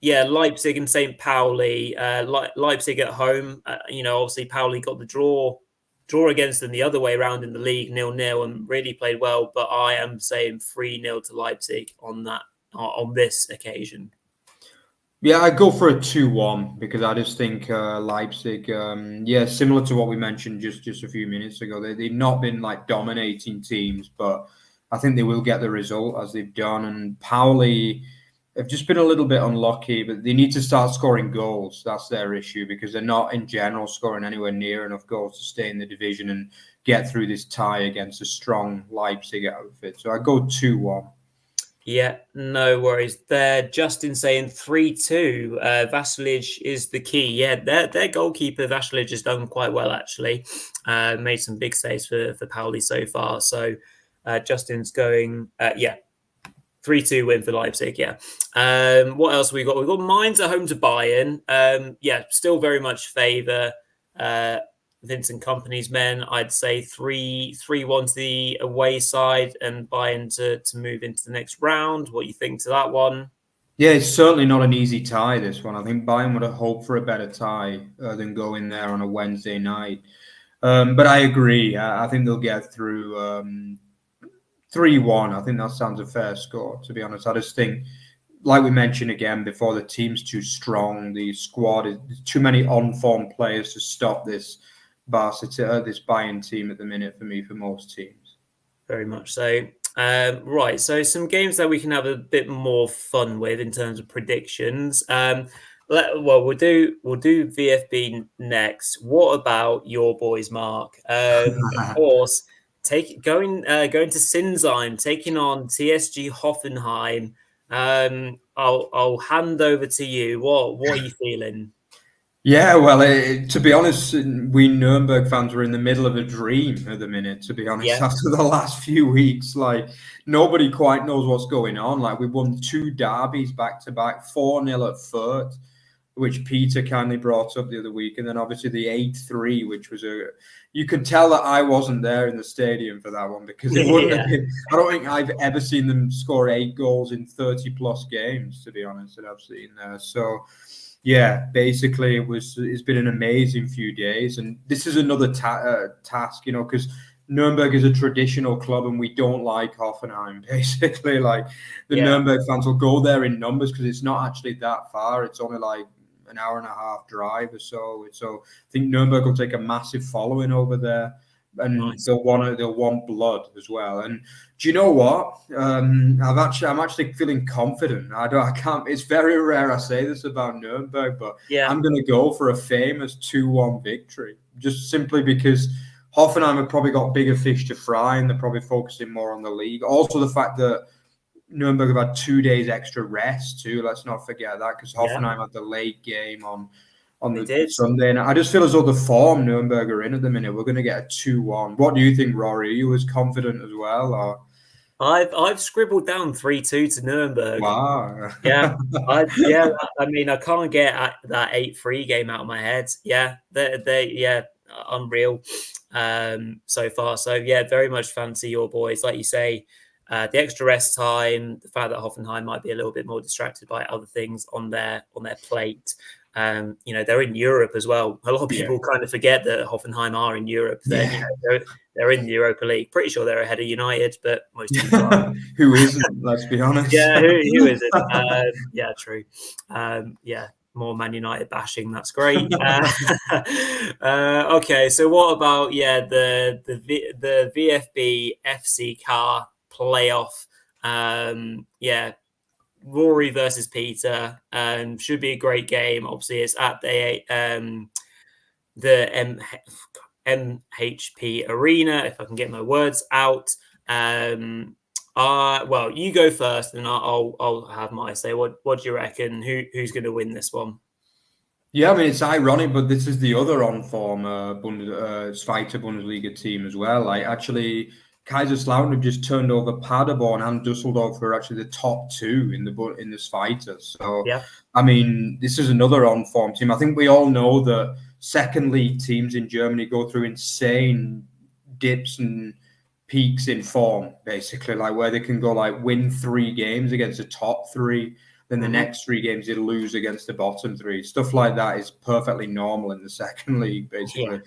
Leipzig and St. Pauli. Leipzig at home. Obviously, Pauli got the draw against them the other way around in the league, 0-0, and really played well. But I am saying 3-0 to Leipzig on this occasion. Yeah, I go for a 2-1 because I just think Leipzig, similar to what we mentioned just a few minutes ago, they've not been dominating teams, but I think they will get the result as they've done. And Pauli have just been a little bit unlucky, but they need to start scoring goals. That's their issue, because they're not in general scoring anywhere near enough goals to stay in the division and get through this tie against a strong Leipzig outfit. So I go 2-1. Yeah, no worries there. Justin saying 3-2. Vasilij is the key. Yeah, their goalkeeper Vasilij has done quite well, actually. Made some big saves for Pauli so far. So Justin's going, 3-2 win for Leipzig. Yeah. What else have we got? We've got Mainz at home to Bayern. Still very much favour Vincent Kompany's men. I'd say 3-1 to the away side, and Bayern to move into the next round. What do you think to that one? Yeah, it's certainly not an easy tie, this one. I think Bayern would have hoped for a better tie than go in there on a Wednesday night. But I agree. I think they'll get through 3-1. I think that sounds a fair score, to be honest. I just think, like we mentioned again before, the team's too strong. The squad is too many on-form players to stop this Bayern team at the minute for most teams. Very much so. Right, so some games that we can have a bit more fun with in terms of predictions. We'll do VFB next. What about your boys, Mark? Of course, going to Sinsheim, taking on TSG Hoffenheim. I'll hand over to you. What are you feeling? Yeah, well, to be honest, we Nuremberg fans were in the middle of a dream at the minute, to be honest, Yeah, after the last few weeks. Like, nobody quite knows what's going on. Like, we won 2 derbies back to back, 4-0 at Fürth, which Peter kindly brought up the other week. And then obviously the 8-3, which was you could tell that I wasn't there in the stadium for that one because it wouldn't have been. I don't think I've ever seen them score 8 goals in 30 plus games, to be honest, that I've seen there. So, yeah, basically it's been an amazing few days, and this is another task, because Nuremberg is a traditional club and we don't like Hoffenheim. Basically, like the yeah, Nuremberg fans will go there in numbers because it's not actually that far. It's only like an hour and a half drive or so. So I think Nuremberg will take a massive following over there, and nice. they'll want blood as well. And do you know what? I'm actually feeling confident. I can't. It's very rare I say this about Nuremberg, but Yeah, I'm going to go for a famous 2-1 victory, just simply because Hoffenheim have probably got bigger fish to fry, and they're probably focusing more on the league. Also, the fact that Nuremberg have had 2 days extra rest too. Let's not forget that, because yeah, Hoffenheim had the late game on they the did. Sunday, and I just feel as though the form Nuremberg are in at the minute, we're going to get a 2-1. What do you think, Rory? Are you as confident as well? Or? I've scribbled down 3-2 to Nuremberg. Wow. Yeah, yeah. I mean, I can't get that 8-3 game out of my head. Yeah, they unreal so far. So yeah, very much fancy your boys. Like you say, the extra rest time, the fact that Hoffenheim might be a little bit more distracted by other things on their plate. They're in Europe as well. A lot of Yeah. people kind of forget that Hoffenheim are in Europe. Yeah. They're in the Europa League. Pretty sure they're ahead of United, but most people are. Who isn't? Let's be honest. Yeah, who is it? Yeah, true. Yeah, more Man United bashing. That's great. Okay, so what about the VFB FC car playoff? Yeah, Rory versus Peter. Should be a great game. Obviously, it's at the MHP Arena. If I can get my words out. Well, you go first, and I'll have my say. What do you reckon? Who's going to win this one? Yeah, I mean, it's ironic, but this is the other on-form Zweite Bundesliga team as well. Like, actually, Kaiserslautern have just turned over Paderborn and Dusseldorf, who are actually the top 2 in the Zweite. So, Yeah, I mean, this is another on-form team. I think we all know that second league teams in Germany go through insane dips and peaks in form, basically, like where they can go like win 3 games against the top 3, then the next 3 games they lose against the bottom 3. Stuff like that is perfectly normal in the second league, basically. yeah,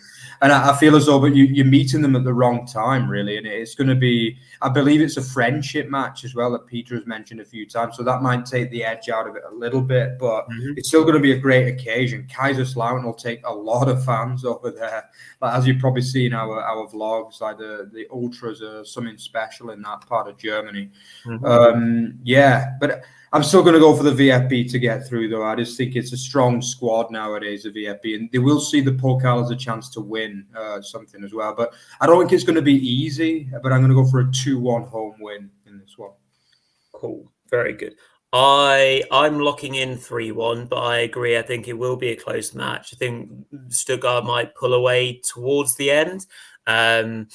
And I feel as though, but you're meeting them at the wrong time, really. And it's going to be, I believe it's a friendship match as well that Peter has mentioned a few times. So that might take the edge out of it a little bit, but it's still going to be a great occasion. Kaiserslautern will take a lot of fans over there. Like, as you've probably seen our vlogs, like the ultras are something special in that part of Germany. Yeah, but I'm still going to go for the VFB to get through, though. I just think it's a strong squad nowadays, the VFB, and they will see the Pokal as a chance to win something as well. But I don't think it's going to be easy, but I'm going to go for a 2-1 home win in this one. Cool, very good. I'm locking in 3-1, but I agree. I think it will be a close match. I think Stuttgart might pull away towards the end. From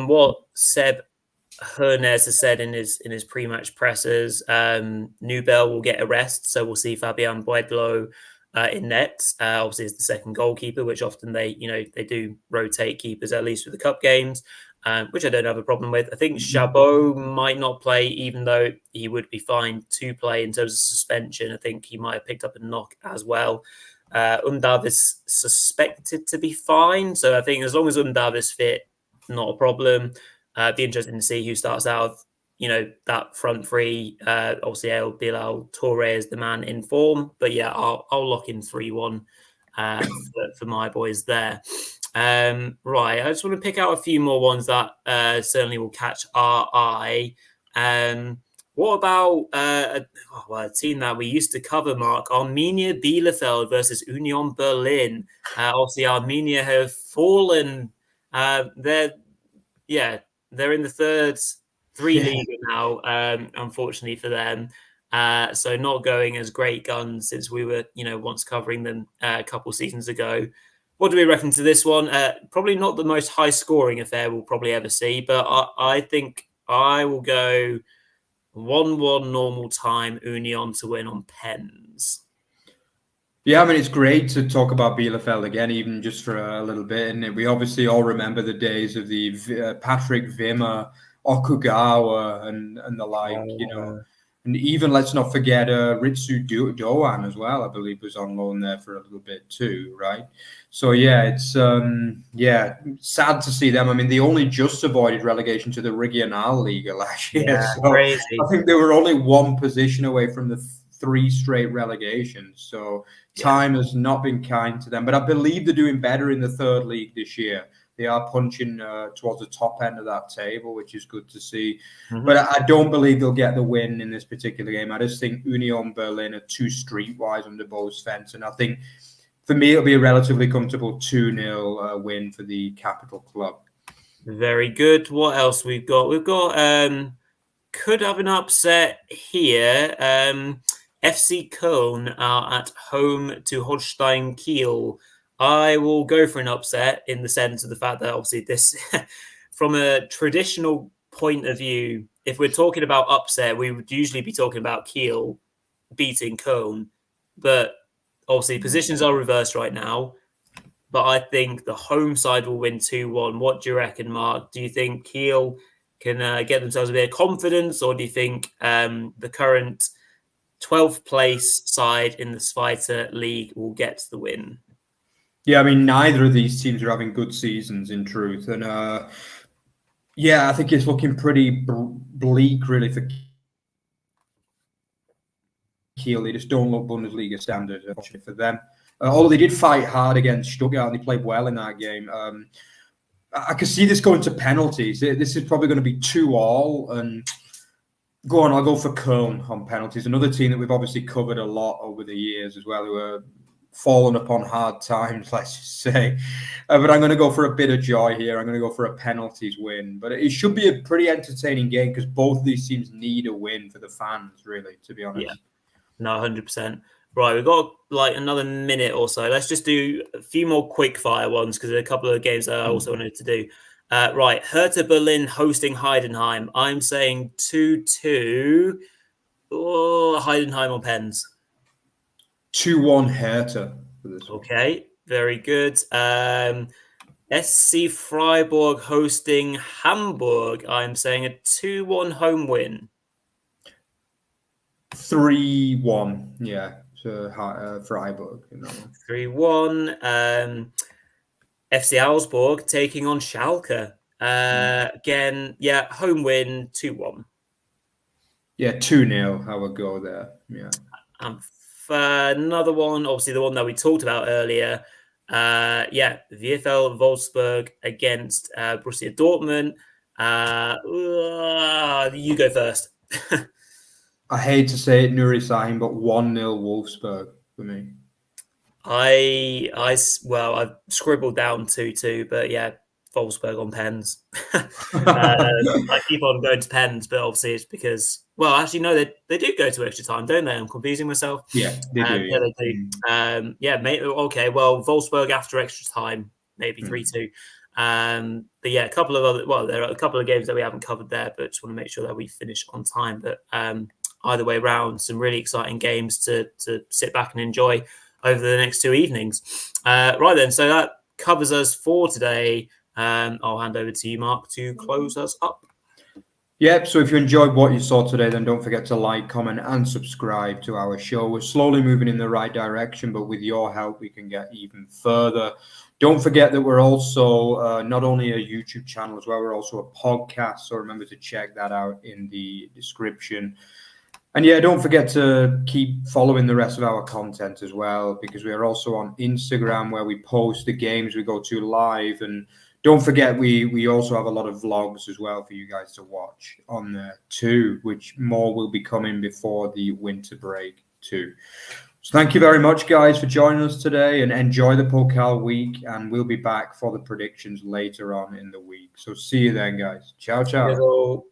what Seb Hernes has said in his pre-match pressers, Nubel will get a rest, so we'll see Fabian Boedlo in net. Obviously, it's the second goalkeeper, which often they do rotate keepers, at least with the cup games, which I don't have a problem with. I think Chabot might not play, even though he would be fine to play in terms of suspension. I think he might have picked up a knock as well. Undav is suspected to be fine, so I think as long as Undav is fit, not a problem. Be interesting to see who starts out. That front 3. Obviously, El Bilal Torre is the man in form, but yeah, I'll lock in 3-1 for my boys there. Right, I just want to pick out a few more ones that certainly will catch our eye. What about a team that we used to cover, Mark? Arminia Bielefeld versus Union Berlin. Obviously, Arminia have fallen. They're in the third league now, unfortunately for them. So not going as great guns since we were, once covering them a couple seasons ago. What do we reckon to this one? Probably not the most high-scoring affair we'll probably ever see, but I think I will go 1-1 normal time, Union to win on pens. Yeah, I mean, it's great to talk about Bielefeld again, even just for a little bit. And we obviously all remember the days of the Patrick Wimmer, Okugawa, and the like, And even, let's not forget, Ritsu Doan as well, I believe, was on loan there for a little bit too, right? So, yeah, it's, sad to see them. I mean, they only just avoided relegation to the Regionalliga last year. Yeah, so crazy. I think they were only one position away from the 3 straight relegations. So time has not been kind to them. But I believe they're doing better in the third league this year. They are punching towards the top end of that table, which is good to see. Mm-hmm. But I don't believe they'll get the win in this particular game. I just think Union Berlin are too streetwise under Bo's fence. And I think, for me, it'll be a relatively comfortable 2-0 win for the capital club. Very good. What else we've got? We've got, could have an upset here. FC Köln are at home to Holstein Kiel. I will go for an upset in the sense of the fact that obviously this, from a traditional point of view, if we're talking about upset, we would usually be talking about Kiel beating Köln. But obviously positions are reversed right now. But I think the home side will win 2-1. What do you reckon, Mark? Do you think Kiel can get themselves a bit of confidence, or do you think the current 12th place side in the Zweite League will get the win? Yeah, I mean, neither of these teams are having good seasons, in truth. And, I think it's looking pretty bleak, really, for Kiel. They just don't look Bundesliga standard, unfortunately, for them. Although they did fight hard against Stuttgart and they played well in that game. I could see this going to penalties. This is probably going to be 2-2. And go on, I'll go for Köln on penalties. Another team that we've obviously covered a lot over the years as well, who are fallen upon hard times, let's just say. But I'm going to go for a bit of joy here. I'm going to go for a penalties win. But it should be a pretty entertaining game because both of these teams need a win for the fans, really, to be honest. Yeah, no, 100%. Right, we've got like another minute or so. Let's just do a few more quick fire ones because there are a couple of games that I also wanted to do. Right, Hertha Berlin hosting Heidenheim. I'm saying 2-2. Oh, Heidenheim on pens. 2-1 Hertha for this one. Okay, very good. SC Freiburg hosting Hamburg. I'm saying a 2-1 home win. 3-1, yeah. Freiburg. 3-1. FC Augsburg taking on Schalke. Again, home win, 2-1. Yeah, 2-0, I would go there. Yeah. Another one, obviously the one that we talked about earlier. VfL Wolfsburg against Borussia Dortmund. You go first. I hate to say it, Nuri Sahin, but 1-0 Wolfsburg for me. I've scribbled down 2-2, but yeah, Wolfsburg on pens. I keep on going to pens, but obviously it's because, well, actually, no, they do go to extra time, don't they? I'm confusing myself. Yeah, they do. Yeah, they do. Okay, well, Wolfsburg after extra time, maybe 3-2. But yeah, there are a couple of games that we haven't covered there, but just want to make sure that we finish on time. But either way round, some really exciting games to sit back and enjoy over the next 2 evenings. Right then, so that covers us for today. I'll hand over to you, Mark, to close us up. Yep, so if you enjoyed what you saw today, then don't forget to like, comment, and subscribe to our show. We're slowly moving in the right direction, but with your help, we can get even further. Don't forget that we're also not only a YouTube channel as well, we're also a podcast, so remember to check that out in the description. And yeah, don't forget to keep following the rest of our content as well, because we are also on Instagram where we post the games we go to live. And don't forget, we also have a lot of vlogs as well for you guys to watch on there too, which more will be coming before the winter break too. So thank you very much, guys, for joining us today, and enjoy the Pokal week. And we'll be back for the predictions later on in the week. So see you then, guys. Ciao, ciao. Hello.